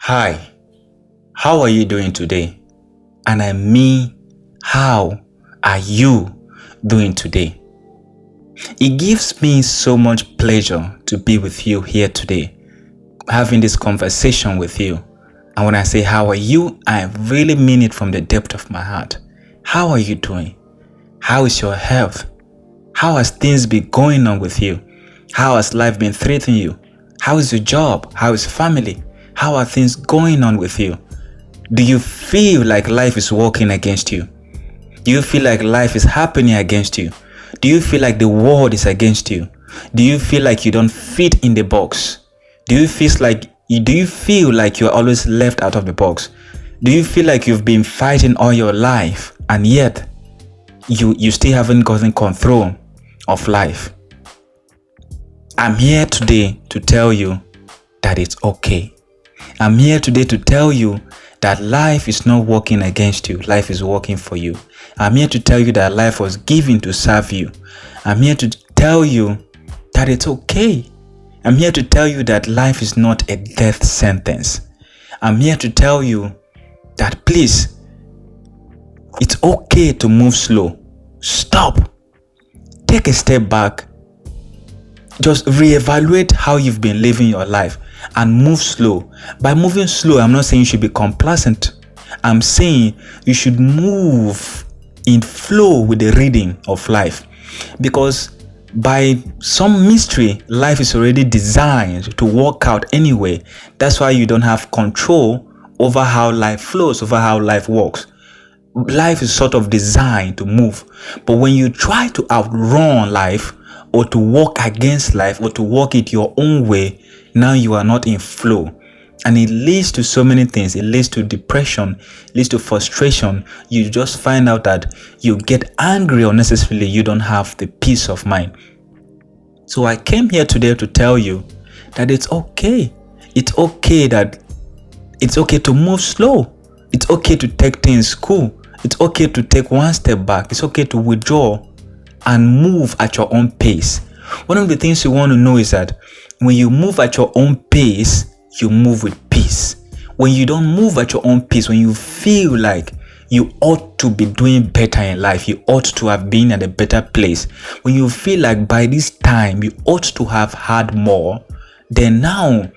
Hi, how are you doing today? And I mean, how are you doing today? It gives me so much pleasure to be with you here today, having this conversation with you. And when I say how are you, I really mean it from the depth of my heart. How are you doing? How is your health? How has things been going on with you? How has life been treating you? How is your job? How is family? How are things going on with you? Do you feel like life is working against you? Do you feel like life is happening against you? Do you feel like the world is against you? Do you feel like you don't fit in the box? Do you feel like you're always left out of the box? Do you feel like you've been fighting all your life and yet you still haven't gotten control of life? I'm here today to tell you that it's okay. I'm here today to tell you that life is not working against you. Life is working for you. I'm here to tell you that life was given to serve you. I'm here to tell you that it's okay. I'm here to tell you that life is not a death sentence. I'm here to tell you that please, it's okay to move slow. Stop. Take a step back. Just reevaluate how you've been living your life and move slow. By moving slow, I'm not saying you should be complacent. I'm saying you should move in flow with the reading of life. Because by some mystery, life is already designed to work out anyway. That's why you don't have control over how life flows, over how life works. Life is sort of designed to move. But when you try to outrun life, or to walk against life, or to walk it your own way, now you are not in flow. And it leads to so many things. It leads to depression, it leads to frustration. You just find out that you get angry unnecessarily. You don't have the peace of mind. So I came here today to tell you that it's okay. It's okay to move slow. It's okay to take things cool. It's okay to take one step back. It's okay to withdraw and move at your own pace. One of the things you want to know is that when you move at your own pace, you move with peace. When you don't move at your own pace, when you feel like you ought to be doing better in life, you ought to have been at a better place, when you feel like by this time you ought to have had more, then now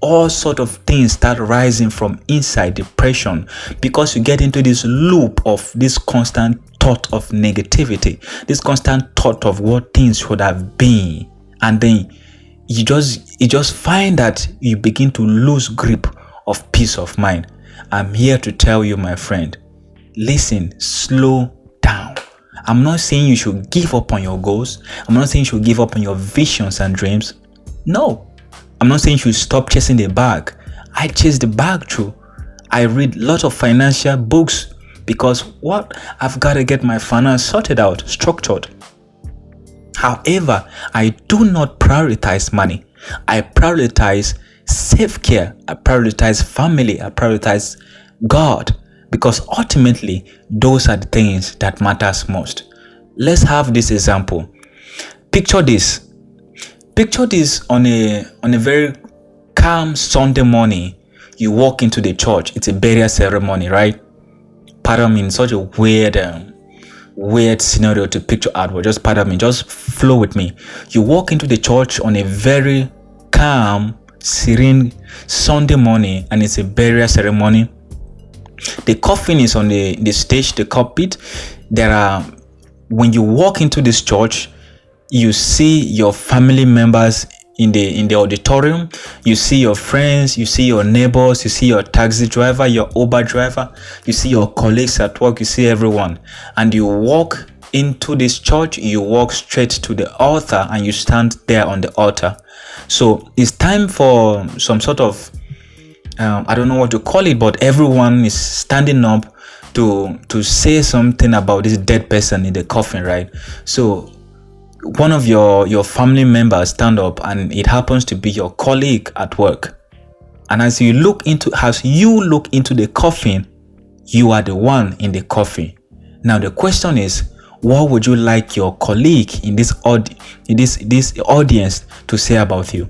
all sort of things start rising from inside, depression, because you get into this loop of this constant thought of negativity, this constant thought of what things should have been, and then you just find that you begin to lose grip of peace of mind. I'm here to tell you, my friend, listen, slow down. I'm not saying you should give up on your goals. I'm not saying you should give up on your visions and dreams. No. I'm not saying you should stop chasing the bag. I chase the bag too. I read lots of financial books because I've got to get my finance sorted out, structured. However, I do not prioritize money. I prioritize self-care. I prioritize family. I prioritize God, because ultimately those are the things that matters most. Let's have this example. Picture this. Picture this on a very calm Sunday morning. You walk into the church. It's a burial ceremony, right? Pardon me, in such a weird scenario to picture out. But just pardon me, just flow with me. You walk into the church on a very calm, serene Sunday morning, and it's a burial ceremony. The coffin is on the stage, the pulpit. When you walk into this church, you see your family members in the auditorium. You see your friends, you see your neighbors, you see your taxi driver, your Uber driver, you see your colleagues at work, you see everyone. And you walk into this church, you walk straight to the altar, and you stand there on the altar. So it's time for some sort of I don't know what to call it, but everyone is standing up to say something about this dead person in the coffin, right? So one of your family members stand up, and it happens to be your colleague at work. And as you look into the coffin, you are the one in the coffin. Now the question is, what would you like your colleague in this audience to say about you?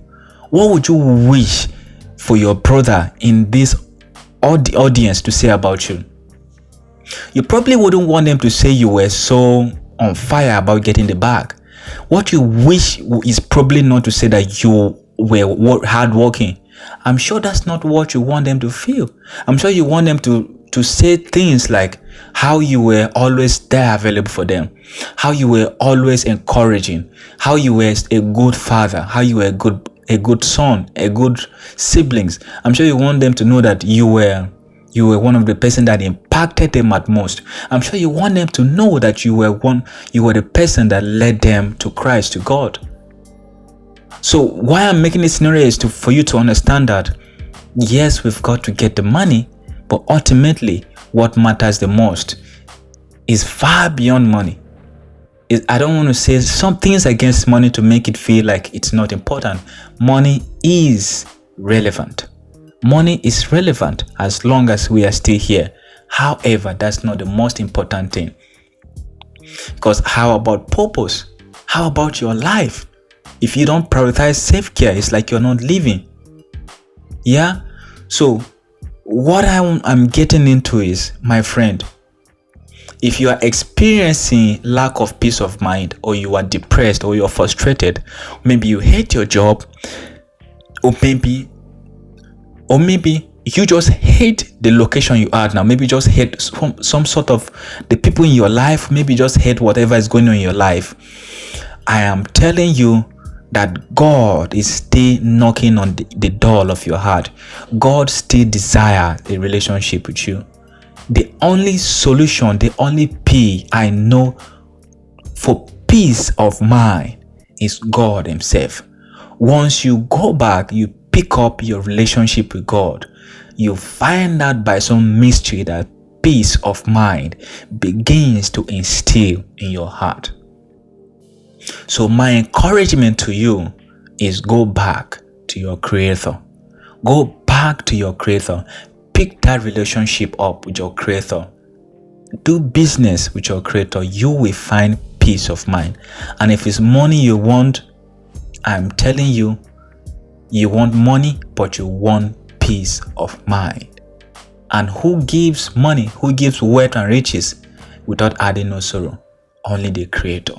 What would you wish for your brother in this audience to say about you? You probably wouldn't want them to say you were so on fire about getting the bag. What you wish is probably not to say that you were hardworking. I'm sure that's not what you want them to feel. I'm sure you want them to say things like how you were always there available for them, how you were always encouraging, how you were a good father, how you were a good son, a good siblings. I'm sure you want them to know that you were one of the person that impacted them at most. I'm sure you want them to know that you were the person that led them to Christ, to God. So why I'm making this scenario is for you to understand that yes, we've got to get the money, but ultimately what matters the most is far beyond money. I don't want to say some things against money to make it feel like it's not important. Money is relevant. Money is relevant as long as we are still here. However, that's not the most important thing. Because how about purpose? How about your life? If you don't prioritize self-care, it's like you're not living. Yeah? So, what I'm getting into is, my friend, if you are experiencing lack of peace of mind, or you are depressed, or you're frustrated, maybe you hate your job, or maybe you just hate the location you are now. Maybe you just hate some sort of the people in your life. Maybe you just hate whatever is going on in your life. I am telling you that God is still knocking on the door of your heart. God still desires a relationship with you. The only solution, the only P I know for peace of mind is God Himself. Once you go back, you pick up your relationship with God, you find out by some mystery that peace of mind begins to instill in your heart. So my encouragement to you is go back to your Creator. Go back to your Creator. Pick that relationship up with your Creator. Do business with your Creator. You will find peace of mind. And if it's money you want, I'm telling you, you want money, but you want peace of mind. And who gives money? Who gives wealth and riches without adding no sorrow? Only the Creator.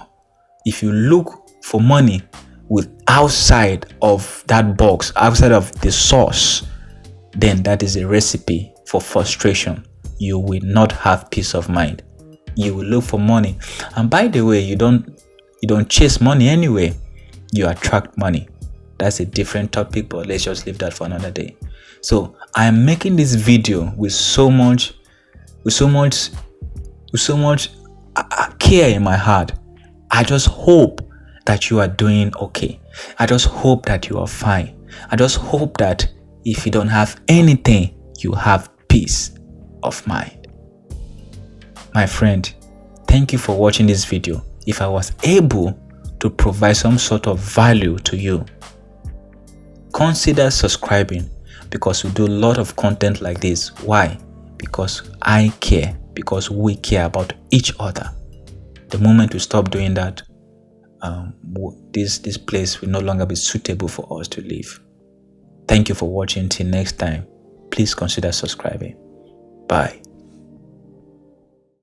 If you look for money with outside of that box, outside of the source, then that is a recipe for frustration. You will not have peace of mind. You will look for money. And by the way, you don't chase money anyway. You attract money. That's a different topic, but let's just leave that for another day. So I am making this video with so much care in my heart. I just hope that you are doing okay. I just hope that you are fine. I just hope that if you don't have anything, you have peace of mind. My friend, thank you for watching this video. If I was able to provide some sort of value to you, consider subscribing, because we do a lot of content like this. Why? Because I care, because we care about each other. The moment we stop doing that, this place will no longer be suitable for us to live. Thank you for watching. Till next time, please consider subscribing. Bye.